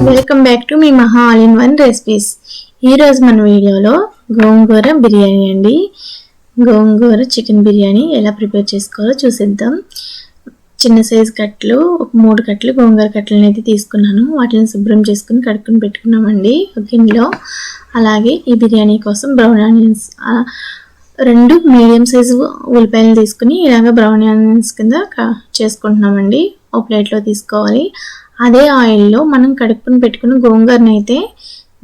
Welcome back to me మహా all in one recipes. ఈరోజు మన వీడియోలో గోంగూర బిర్యానీ అండి. గోంగూర చికెన్ బిర్యానీ ఎలా ప్రిపేర్ చేసుకోవాలో చూసేద్దాం. చిన్న సైజు కట్టలు, ఒక 3 కట్టలు గోంగూర కట్టలను అయితే తీసుకున్నాను. వాటిని శుభ్రం చేసుకుని కడుక్కుని పెట్టుకున్నామండి ఒక గిన్నెలో. అలాగే ఈ బిర్యానీ కోసం బ్రౌన్ ఆనియన్స్ 2 మీడియం సైజు ఉల్లిపాయలు తీసుకుని ఇలాగ బ్రౌన్ ఆనియన్స్ కింద చేసుకుంటున్నామండి. ఒక ప్లేట్లో తీసుకోవాలి. అదే ఆయిల్లో మనం కడుక్కుని పెట్టుకున్న గోంగూరని అయితే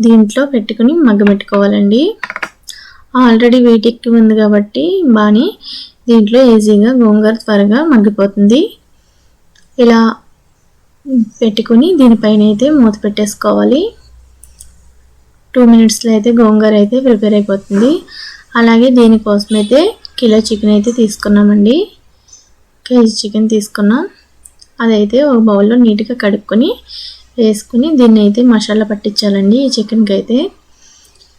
దీంట్లో పెట్టుకుని మగ్గబెట్టుకోవాలండి. ఆల్రెడీ వీటికి ఉంది కాబట్టి బాగా దీంట్లో ఈజీగా గోంగూర త్వరగా మగ్గిపోతుంది. ఇలా పెట్టుకుని దీనిపైన అయితే మూత పెట్టేసుకోవాలి. 2 మినిట్స్లో అయితే గోంగూర అయితే ప్రిపేర్ అయిపోతుంది. అలాగే దీనికోసం అయితే కిలో చికెన్ అయితే తీసుకున్నామండి. కేజీ చికెన్ తీసుకున్నాం. అదైతే ఒక బౌల్లో నీట్గా కడుక్కొని వేసుకుని దీన్ని అయితే మసాలా పట్టించాలండి. ఈ చికెన్కి అయితే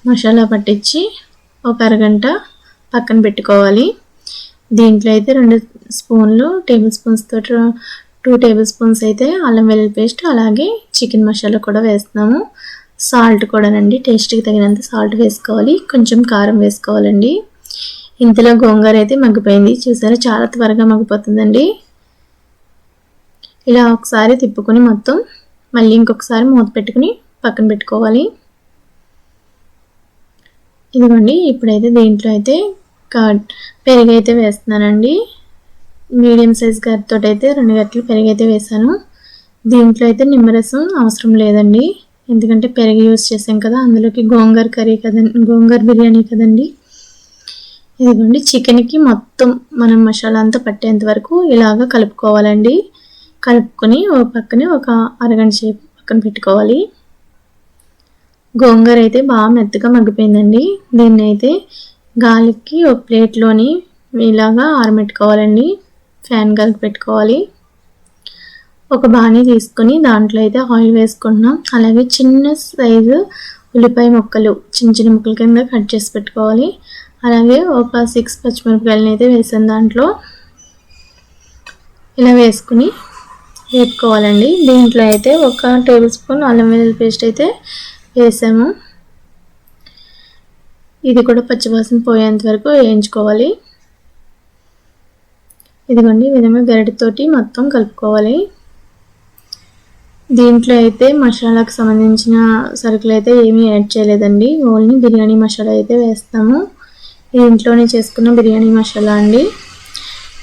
మసాలా పట్టించి ఒక అరగంట పక్కన పెట్టుకోవాలి. దీంట్లో అయితే 2 స్పూన్లు టేబుల్ స్పూన్స్ తోటి 2 టేబుల్ స్పూన్స్ అయితే అల్లం వెల్లుల్లి పేస్ట్, అలాగే చికెన్ మసాలా కూడా వేస్తున్నాము. సాల్ట్ కూడానండి, టేస్ట్కి తగినంత సాల్ట్ వేసుకోవాలి. కొంచెం కారం వేసుకోవాలండి. ఇంతలో గోంగూర అయితే మగ్గిపోయింది. చూసారా, చాలా త్వరగా మగ్గిపోతుందండి. ఇలా ఒకసారి తిప్పుకొని మొత్తం మళ్ళీ ఇంకొకసారి మూత పెట్టుకుని పక్కన పెట్టుకోవాలి. ఇదిగోండి, ఇప్పుడైతే దీంట్లో అయితే పెరుగు అయితే వేస్తున్నానండి. మీడియం సైజ్ గరిటెతో అయితే 2 గరిటెలు పెరుగు అయితే వేసాను. దీంట్లో అయితే నిమ్మరసం అవసరం లేదండి, ఎందుకంటే పెరుగు యూజ్ చేసాం కదా, అందులోకి గోంగూర కర్రీ కదండి, గోంగూర బిర్యానీ కదండి. ఇదిగోండి, చికెన్కి మొత్తం మనం మసాలా అంతా పట్టేంత వరకు ఇలాగ కలుపుకోవాలండి. కలుపుకొని పక్కనే ఒక అరగంట సేపు పక్కన పెట్టుకోవాలి. గోంగూర అయితే బాగా మెత్తగా మగ్గిపోయిందండి. దీన్ని అయితే గాలికి ఒక ప్లేట్లోని ఇలాగా ఆరబెట్టుకోవాలండి. ఫ్యాన్ గాలికి పెట్టుకోవాలి. ఒక బాణీ తీసుకొని దాంట్లో అయితే ఆయిల్ వేసుకుంటున్నాం. అలాగే చిన్న సైజు ఉల్లిపాయ ముక్కలు చిన్న చిన్న ముక్కల కింద కట్ చేసి పెట్టుకోవాలి. అలాగే ఒక 6 పచ్చిమిరపకాయలని అయితే వేసాను దాంట్లో. ఇలా వేసుకుని వేపుకోవాలండి. దీంట్లో అయితే ఒక టేబుల్ స్పూన్ అల్లం వెల్లుల్లి పేస్ట్ అయితే వేసాము. ఇది కూడా పచ్చివాసన పోయేంత వరకు వేయించుకోవాలి. ఇదిగోండి, ఈ విధంగా గరిటెతోటి మొత్తం కలుపుకోవాలి. దీంట్లో అయితే మసాలాకు సంబంధించిన సరుకులు అయితే ఏమీ యాడ్ చేయలేదండి, ఓన్లీ బిర్యానీ మసాలా అయితే వేస్తాము. ఇంట్లోనే చేసుకున్న బిర్యానీ మసాలా అండి.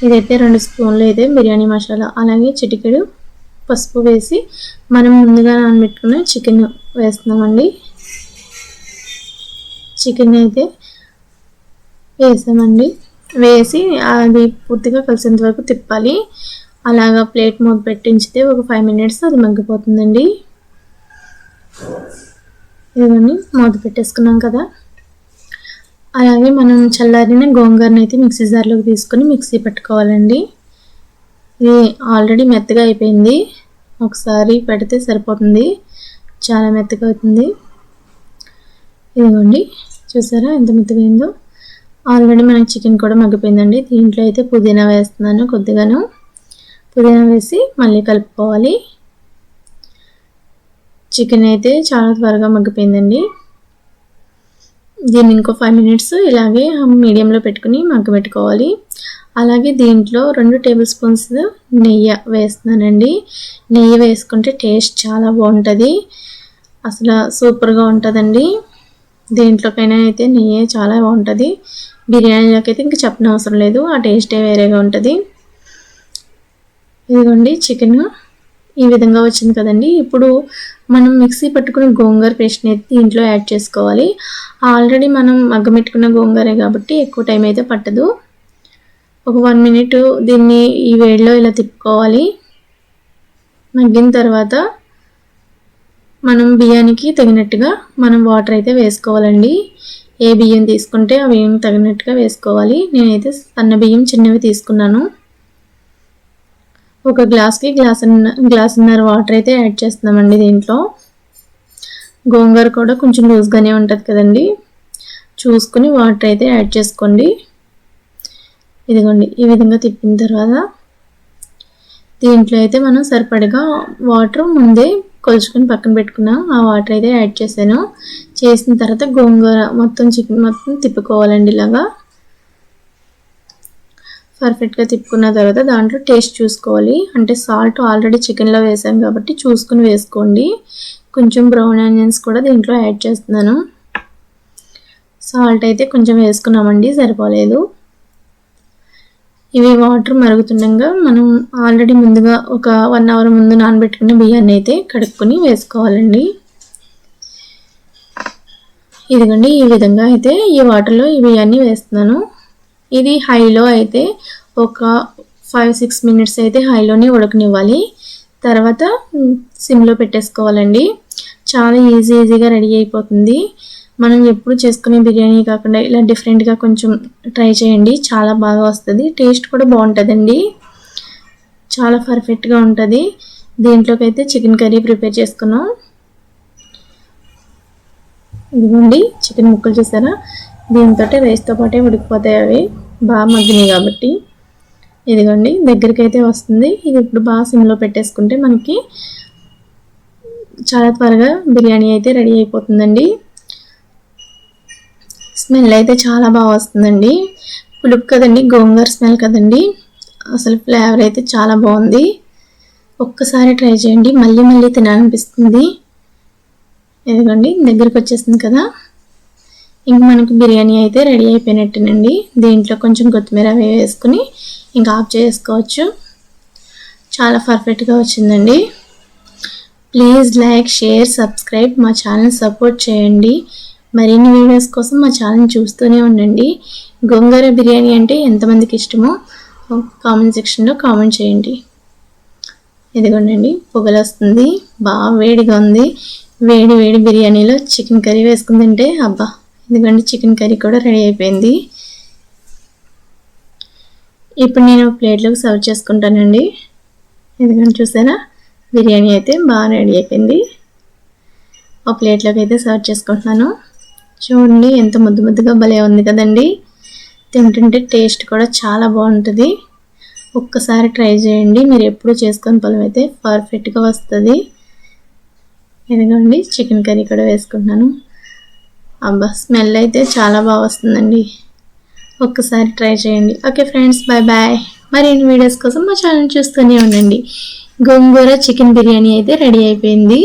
ఇదైతే 2 స్పూన్లు అయితే బిర్యానీ మసాలా, అలాగే చిటికెడు పసుపు వేసి మనం ముందుగా నానబెట్టుకున్న చికెన్ వేస్తున్నామండి. చికెన్ అయితే వేసామండి. వేసి అది పూర్తిగా కలిసేంత వరకు తిప్పాలి. అలాగా ప్లేట్ మూత పెట్టించితే ఒక 5 మినిట్స్ అది మగ్గిపోతుందండి. ఇవన్నీ మూత పెట్టేసుకున్నాం కదా. అలాగే మనం చల్లారిన గోంగూరని అయితే మిక్సీ జార్లోకి తీసుకొని మిక్సీ పట్టుకోవాలండి. ఇది ఆల్రెడీ మెత్తగా అయిపోయింది, ఒకసారి పెడితే సరిపోతుంది, చాలా మెత్తగా అవుతుంది. ఇదిగోండి, చూసారా ఎంత మెత్తగా అయిందో. ఆల్రెడీ మనకి చికెన్ కూడా మగ్గిపోయిందండి. దీంట్లో అయితే పుదీనా వేస్తున్నాను, కొద్దిగాను పుదీనా వేసి మళ్ళీ కలుపుకోవాలి. చికెన్ అయితే చాలా త్వరగా మగ్గిపోయిందండి. దీన్ని ఇంకో 5 మినిట్స్ ఇలాగే మీడియంలో పెట్టుకుని మగ్గబెట్టుకోవాలి. అలాగే దీంట్లో 2 టేబుల్ స్పూన్స్ నెయ్యి వేస్తున్నానండి. నెయ్యి వేసుకుంటే టేస్ట్ చాలా బాగుంటుంది, అసలు సూపర్గా ఉంటుందండి. దేంట్లోకైనా అయితే నెయ్యి చాలా బాగుంటుంది. బిర్యానీలోకి అయితే ఇంకా చెప్పనవసరం లేదు, ఆ టేస్టే వేరేగా ఉంటుంది. ఇదిగోండి, చికెన్ ఈ విధంగా వచ్చింది కదండి. ఇప్పుడు మనం మిక్సీ పట్టుకున్న గోంగూర పేస్ట్ని అయితే దీంట్లో యాడ్ చేసుకోవాలి. ఆల్రెడీ మనం మగ్గబెట్టుకున్న గోంగూరే కాబట్టి ఎక్కువ టైం అయితే పట్టదు. ఒక 1 మినిట్ దీన్ని ఈ వేడిలో ఇలా తిప్పుకోవాలి. మగ్గిన తర్వాత మనం బియ్యానికి తగినట్టుగా మనం వాటర్ అయితే వేసుకోవాలండి. ఏ బియ్యం తీసుకుంటే ఆ బియ్యం తగినట్టుగా వేసుకోవాలి. నేనైతే సన్న బియ్యం చిన్నవి తీసుకున్నాను. ఒక గ్లాస్కి గ్లాసున్నర వాటర్ అయితే యాడ్ చేస్తున్నామండి. దీంట్లో గోంగూర కూడా కొంచెం లూజ్గానే ఉంటుంది కదండి, చూసుకుని వాటర్ అయితే యాడ్ చేసుకోండి. ఇదిగోండి, ఈ విధంగా తిప్పిన తర్వాత దీంట్లో అయితే మనం సరిపడగా వాటర్ ముందే కొలుచుకొని పక్కన పెట్టుకున్నాను. ఆ వాటర్ అయితే యాడ్ చేశాను. చేసిన తర్వాత గోంగూర మొత్తం చికెన్ మొత్తం తిప్పుకోవాలండి. ఇలాగా పర్ఫెక్ట్గా తిప్పుకున్న తర్వాత దాంట్లో టేస్ట్ చూసుకోవాలి. అంటే సాల్ట్ ఆల్రెడీ చికెన్లో వేసాం కాబట్టి చూసుకుని వేసుకోండి. కొంచెం బ్రౌన్ ఆనియన్స్ కూడా దీంట్లో యాడ్ చేస్తున్నాను. సాల్ట్ అయితే కొంచెం వేసుకున్నామండి, సరిపోలేదు. ఇవి వాటర్ మరుగుతుండగా మనం ఆల్రెడీ ముందుగా ఒక 1 అవర్ ముందు నానబెట్టుకున్న బియ్యాన్ని అయితే కడుక్కొని వేసుకోవాలండి. ఇదిగోండి ఈ విధంగా అయితే ఈ వాటర్లో ఈ బియ్యాన్ని వేస్తున్నాను. ఇది హైలో అయితే ఒక 5-6 మినిట్స్ అయితే హైలోనే ఉడకనివ్వాలి. తర్వాత సిమ్లో పెట్టేసుకోవాలండి. చాలా ఈజీగా రెడీ అయిపోతుంది. మనం ఎప్పుడు చేసుకునే బిర్యానీ కాకుండా ఇలా డిఫరెంట్గా కొంచెం ట్రై చేయండి, చాలా బాగా వస్తుంది. టేస్ట్ కూడా బాగుంటుందండి, చాలా పర్ఫెక్ట్గా ఉంటుంది. దీంట్లోకి అయితే చికెన్ కర్రీ ప్రిపేర్ చేసుకున్నాం. ఇదిగోండి చికెన్ ముక్కలు చూసారా, దీంతో రైస్తో పాటే ఉడికిపోతాయి. అవి బాగా మగ్గినాయి కాబట్టి. ఇదిగోండి దగ్గరికి అయితే వస్తుంది. ఇది ఇప్పుడు బాగా సిమ్లో పెట్టేసుకుంటే మనకి చాలా త్వరగా బిర్యానీ అయితే రెడీ అయిపోతుందండి. స్మెల్ అయితే చాలా బాగా వస్తుందండి. పులుపు కదండి, గోంగూర స్మెల్ కదండి, అసలు ఫ్లేవర్ అయితే చాలా బాగుంది. ఒక్కసారి ట్రై చేయండి, మళ్ళీ మళ్ళీ తినాలనిపిస్తుంది. ఇదిగోండి దగ్గరికి వచ్చేసింది కదా, ఇంక మనకి బిర్యానీ అయితే రెడీ అయిపోయినట్టేనండి. దీంట్లో కొంచెం కొత్తిమీర వేసుకుని ఇంకా ఆఫ్ చేసుకోవచ్చు. చాలా పర్ఫెక్ట్గా వచ్చిందండి. ప్లీజ్ లైక్, షేర్, సబ్స్క్రైబ్, మా ఛానల్ సపోర్ట్ చేయండి. మరిన్ని వీడియోస్ కోసం మా ఛానల్ చూస్తూనే ఉండండి. గోంగూర బిర్యానీ అంటే ఎంతమందికి ఇష్టమో కామెంట్ సెక్షన్లో కామెంట్ చేయండి. ఇదిగోండి పొగలు వస్తుంది, బాగా వేడిగా ఉంది. వేడి వేడి బిర్యానీలో చికెన్ కర్రీ వేసుకుని తింటే అబ్బా. ఇదిగోండి చికెన్ కర్రీ కూడా రెడీ అయిపోయింది. ఇప్పుడు నేను ప్లేట్లోకి సర్వ్ చేసుకుంటానండి. ఇదిగోండి చూసారా, బిర్యానీ అయితే బాగా రెడీ అయిపోయింది. ఒక ప్లేట్లోకి అయితే సర్వ్ చేసుకుంటున్నాను. చూడండి ఎంత ముద్దు ముద్దుగా భలే ఉంది కదండి. తింటుంటే టేస్ట్ కూడా చాలా బాగుంటుంది. ఒక్కసారి ట్రై చేయండి, మీరు ఎప్పుడు చేసుకొని పొలం అయితే పర్ఫెక్ట్గా వస్తుంది. ఇదిగోండి చికెన్ కర్రీ కూడా వేసుకుంటున్నాను. అబ్బా స్మెల్ అయితే చాలా బాగా వస్తుందండి. ఒక్కసారి ట్రై చేయండి. Okay friends, bye bye. మరిన్ని వీడియోస్ కోసం మా ఛానల్ చూస్తూనే ఉండండి. గోంగూర చికెన్ బిర్యానీ అయితే రెడీ అయిపోయింది.